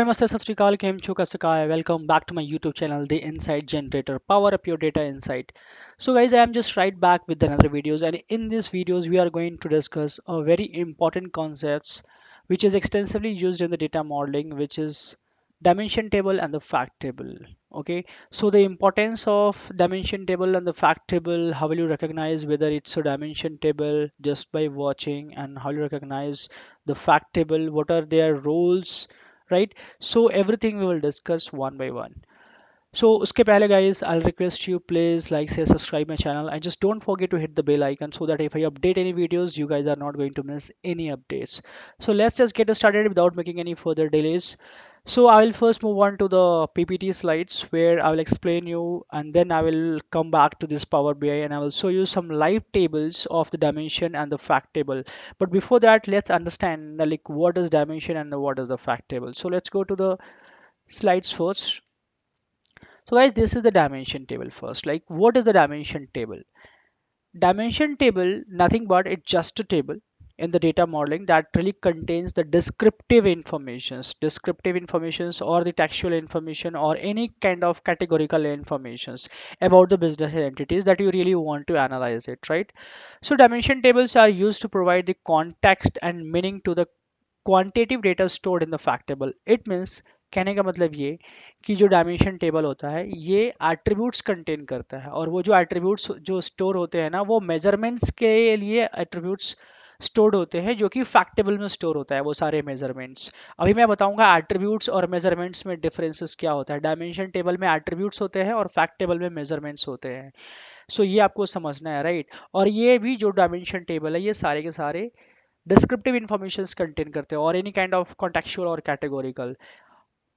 Hello नमस्ते सत श्री अकाल केम छो कैसे का है welcome back to my YouTube channel the insight generator power up your data insight. So guys, I am just right back with another videos, and in these videos we are going to discuss a very important concepts which is extensively used in the data modeling, which is dimension table and the fact table. Okay, so the importance of dimension table and the fact table, how will you recognize whether it's a dimension table just by watching, and how you recognize the fact table, what are their roles, right? So everything we will discuss one by one. So uske pehle guys, I'll request you please like, share, subscribe my channel, and just don't forget to hit the bell icon so that if I update any videos you guys are not going to miss any updates. So let's just get started without making any further delays. So I will first move on to the PPT slides where I will explain you, and then I will come back to this Power BI and I will show you some live tables of the dimension and the fact table. But before that, let's understand like what is dimension and what is the fact table. So let's go to the slides first. So guys, this is the dimension table first. Like what is the dimension table? Dimension table, nothing but it's just a table in the data modeling that really contains the descriptive informations or the textual information or any kind of categorical informations about the business entities that you really want to analyze it, right? So dimension tables are used to provide the context and meaning to the quantitative data stored in the fact table. It means कहने का मतलब ये कि जो dimension table होता है ये attributes contain करता है, और वो जो एट्रीब्यूट्स जो स्टोर होते हैं ना, वो मेजरमेंट्स के लिए एट्रीब्यूट्स स्टोर्ड होते हैं जो कि फैक्ट टेबल में स्टोर होता है वो सारे मेजरमेंट्स. अभी मैं बताऊंगा एट्रीब्यूट्स और मेजरमेंट्स में डिफरेंसेस क्या होता है. डायमेंशन टेबल में एट्रीब्यूट्स होते हैं और फैक्ट टेबल में मेजरमेंट्स होते हैं. सो ये आपको समझना है, राइट? और ये भी जो डायमेंशन टेबल है ये सारे के सारे डिस्क्रिप्टिव इंफॉर्मेशंस कंटेन करते हैं और एनी काइंड ऑफ कॉन्टेक्चुअल और कैटेगोरिकल.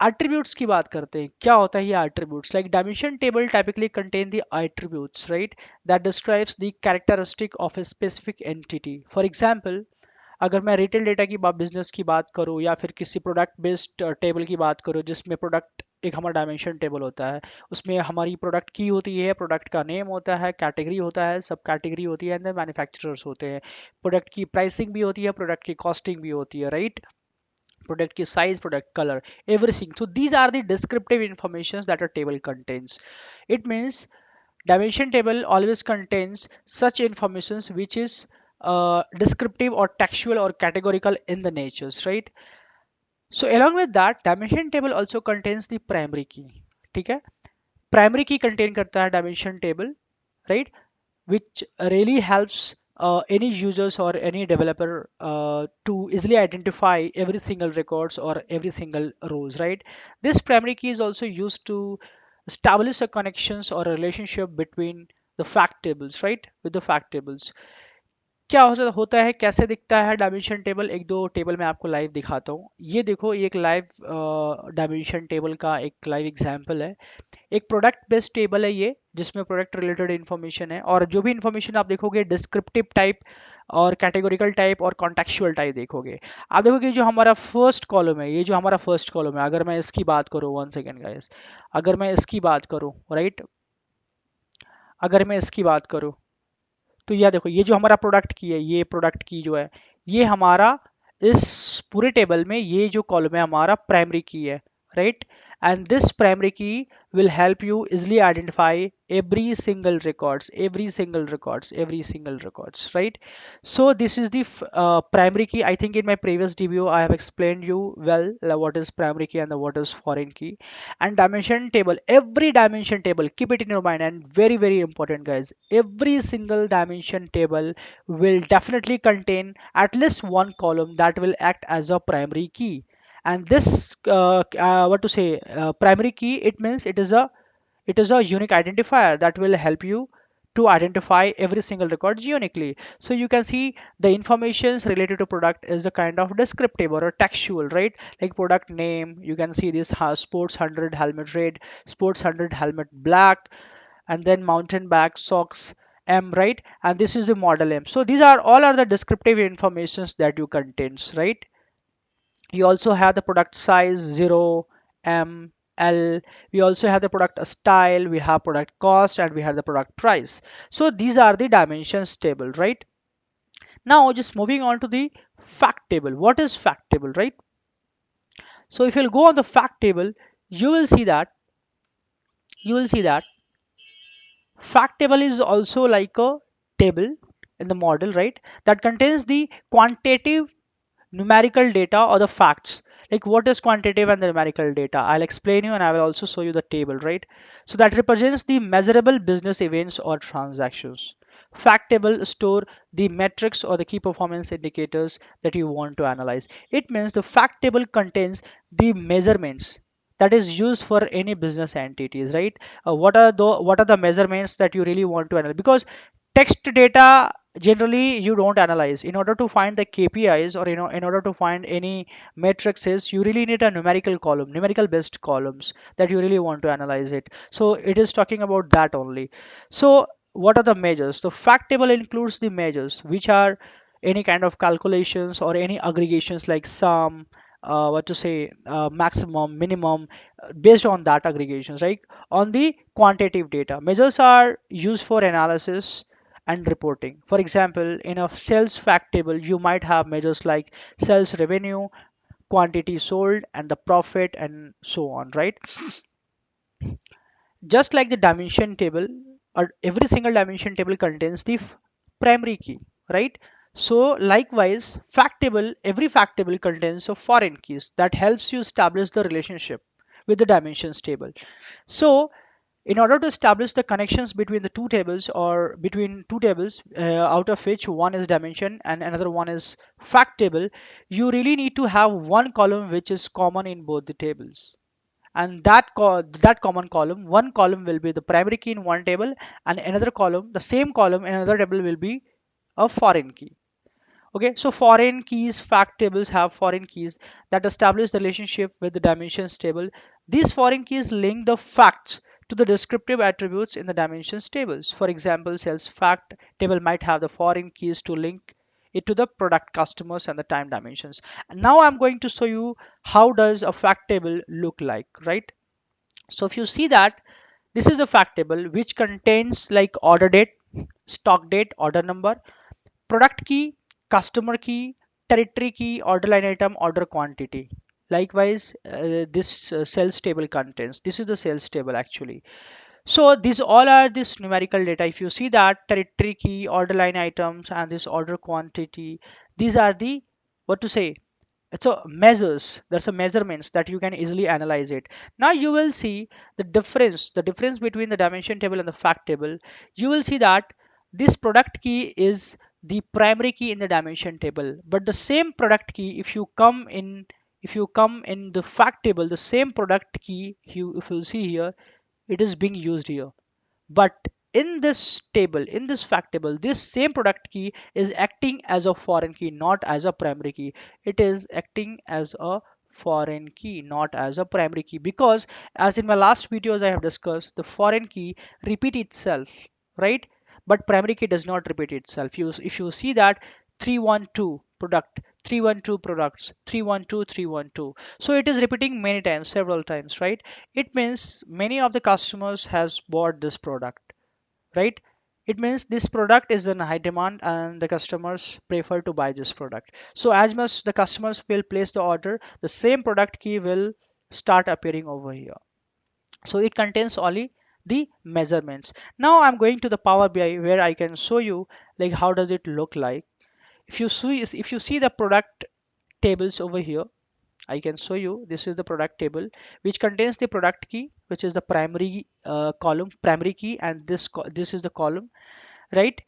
एट्रीब्यूट्स की बात करते हैं, क्या होता है ये attributes? Like dimension table typically contain the attributes, right, that describes the characteristic of a specific entity. For example, अगर मैं रिटेल डेटा की बात, बिजनेस की बात करूँ या फिर किसी प्रोडक्ट बेस्ड टेबल की बात करूँ जिसमें प्रोडक्ट एक हमारा डायमेंशन टेबल होता है, उसमें हमारी प्रोडक्ट की होती है, प्रोडक्ट का नेम होता है, कैटेगरी होता है, सब कैटेगरी होती है, एंड देन मैन्युफैक्चरर्स होते हैं, प्रोडक्ट की प्राइसिंग भी होती है, प्रोडक्ट की कॉस्टिंग भी होती है, राइट? Product की size, product color, everything. So these are the descriptive informations that a table contains. It means dimension table always contains such informations which is descriptive or textual or categorical in the natures, right? So along with that, dimension table also contains the primary key. ठीक है? Primary key contain करता है dimension table, right? Which really helps any users or any developer to easily identify every single records or every single rows, right? This primary key is also used to establish a connections or a relationship between the fact tables, right, with the fact tables. क्या होता है, कैसे दिखता है dimension table? एक दो table मैं आपको लाइव दिखाता हूँ. ये देखो, ये एक लाइव डायमेंशन टेबल का एक लाइव एग्जांपल है. एक प्रोडक्ट बेस्ड टेबल है ये, जिसमें प्रोडक्ट रिलेटेड इन्फॉर्मेशन है, और जो भी इन्फॉर्मेशन आप देखोगे डिस्क्रिप्टिव टाइप और कैटेगोरिकल टाइप और कॉन्टेक्चुअल टाइप देखोगे. आप देखोगे जो हमारा फर्स्ट कॉलम है, ये जो हमारा फर्स्ट कॉलम है, अगर मैं इसकी बात करूँ, वन सेकेंड गाइस, अगर मैं इसकी बात करूँ, राइट, अगर मैं इसकी बात करूँ, तो यह देखो, ये जो हमारा प्रोडक्ट की है, ये प्रोडक्ट की जो है, ये हमारा इस पूरे टेबल में ये जो कॉलम है हमारा प्राइमरी की है, right? And this primary key will help you easily identify every single records, right? So this is the primary key. I think in my previous video I have explained you well what is primary key and what is foreign key. And dimension table, every dimension table, keep it in your mind, and very very important guys, every single dimension table will definitely contain at least one column that will act as a primary key. And this what to say, primary key, it means it is a unique identifier that will help you to identify every single record uniquely. So you can see the informations related to product is a kind of descriptive or a textual, right? Like product name, you can see this sports 100 helmet red, sports 100 helmet black, and then mountain bike socks M, right? And this is the model M. So these are all are the descriptive informations that you contains, right? You also have the product size 0, M, L. We also have the product style, we have product cost, and we have the product price. So these are the dimensions table, right? Now just moving on to the fact table. What is fact table, right? So if you'll go on the fact table, you will see that you will see that fact table is also like a table in the model, right? That contains the quantitative, numerical data or the facts. Like what is quantitative and the numerical data? I'll explain you and I will also show you the table, right? So that represents the measurable business events or transactions. Fact table store the metrics or the key performance indicators that you want to analyze. It means the fact table contains the measurements that is used for any business entities, right? What are the measurements that you really want to analyze? Because text data generally you don't analyze. In order to find the KPIs, or in order to find any matrices, you really need a numerical column, numerical based columns that you really want to analyze it. So it is talking about that only. So what are the measures? The fact table includes the measures which are any kind of calculations or any aggregations like sum, what to say, maximum, minimum, based on that aggregations, right? On the quantitative data, measures are used for analysis and reporting. For example, in a sales fact table, you might have measures like sales revenue, quantity sold, and the profit, and so on, right? Just like the dimension table, or every single dimension table contains the primary key, right? So likewise, fact table, every fact table contains a foreign keys that helps you establish the relationship with the dimensions table. So in order to establish the connections between the two tables, or between two tables, out of which one is dimension and another one is fact table, you really need to have one column which is common in both the tables. And that common column, one column will be the primary key in one table, and another column, the same column in another table, will be a foreign key. Okay, so foreign keys, fact tables have foreign keys that establish the relationship with the dimensions table. These foreign keys link the facts to the descriptive attributes in the dimensions tables. For example, sales fact table might have the foreign keys to link it to the product, customers, and the time dimensions. And now I'm going to show you how does a fact table look like, right? So if you see that, this is a fact table which contains like order date, stock date, order number, product key, customer key, territory key, order line item, order quantity. Likewise, this sales table contains, this is the sales table actually. So these all are this numerical data. If you see that territory key, order line items, and this order quantity, these are the, what to say, it's a measures, that's a measurements that you can easily analyze it. Now you will see the difference between the dimension table and the fact table. You will see that this product key is the primary key in the dimension table, but the same product key, if you come in the fact table, the same product key, if you see here, it is being used here. But in this table, in this fact table, this same product key is acting as a foreign key, not as a primary key. It is acting as a foreign key, not as a primary key, because as in my last videos I have discussed, the foreign key repeat itself, right? But primary key does not repeat itself. If you see that 312 product, 312 products, 312, 312, so it is repeating many times, several times, right? It means many of the customers has bought this product, right? It means this product is in high demand and the customers prefer to buy this product. So as much the customers will place the order, the same product key will start appearing over here. So it contains only the measurements. Now I'm going to the Power BI where I can show you like how does it look like. If you see the product tables over here, I can show you. This is the product table which contains the product key, which is the primary column, primary key, and this is the column, right?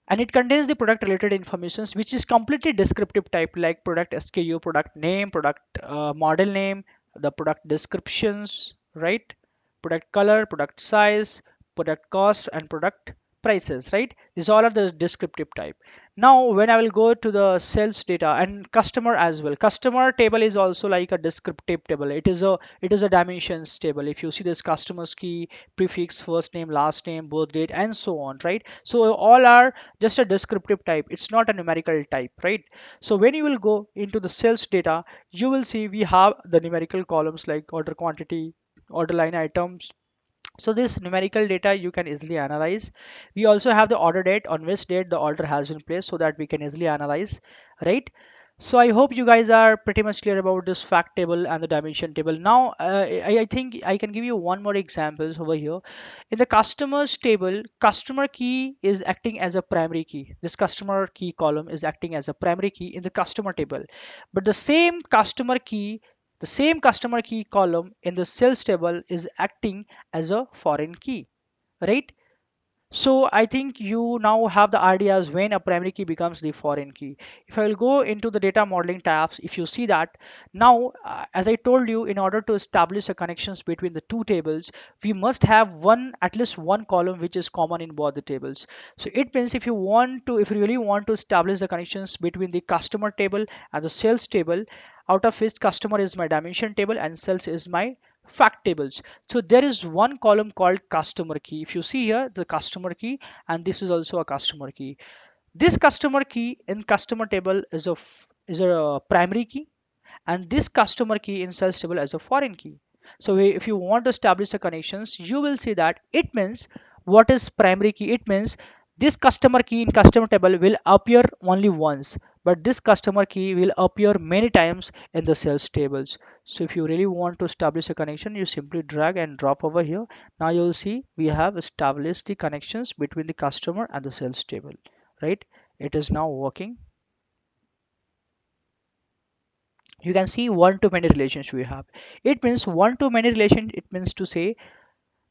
And it contains the product related informations which is completely descriptive type, like product SKU, product name, product model name, the product descriptions, right? Product color, product size, product cost, and product prices, right? These all are the descriptive type. Now when I will go to the sales data and customer as well, customer table is also like a descriptive table. It is a dimensions table. If you see this customers key, prefix, first name, last name, birth date, and so on, right? So all are just a descriptive type, it's not a numerical type, right? So when you will go into the sales data, you will see we have the numerical columns like order quantity, order line items. So this numerical data you can easily analyze. We also have the order date, on which date the order has been placed, so that we can easily analyze, right? So I hope you guys are pretty much clear about this fact table and the dimension table. Now, I think I can give you one more examples over here. In the customers table, customer key is acting as a primary key. This customer key column is acting as a primary key in the customer table. But the same customer key column in the sales table is acting as a foreign key, right? So I think you now have the ideas when a primary key becomes the foreign key. If I will go into the data modeling tabs, if you see that now, as I told you, in order to establish a connections between the two tables, we must have at least one column which is common in both the tables. So it means if you really want to establish the connections between the customer table and the sales table, out of which customer is my dimension table and sales is my fact tables. So there is one column called customer key. If you see here, the customer key, and this is also a customer key. This customer key in customer table is a primary key, and this customer key in sales table as a foreign key. So if you want to establish the connections, you will see that it means what is primary key. It means this customer key in customer table will appear only once, but this customer key will appear many times in the sales tables. So if you really want to establish a connection, you simply drag and drop over here. Now you'll see we have established the connections between the customer and the sales table, right? It is now working. You can see one to many relations we have. It means one to many relation. It means to say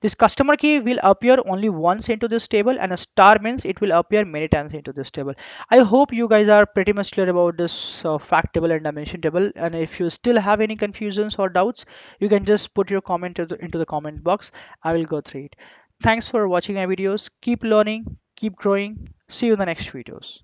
this customer key will appear only once into this table, and a star means it will appear many times into this table. I hope you guys are pretty much clear about this fact table and dimension table, and if you still have any confusions or doubts, you can just put your comment into the comment box. I will go through it. Thanks for watching my videos. Keep learning, keep growing. See you in the next videos.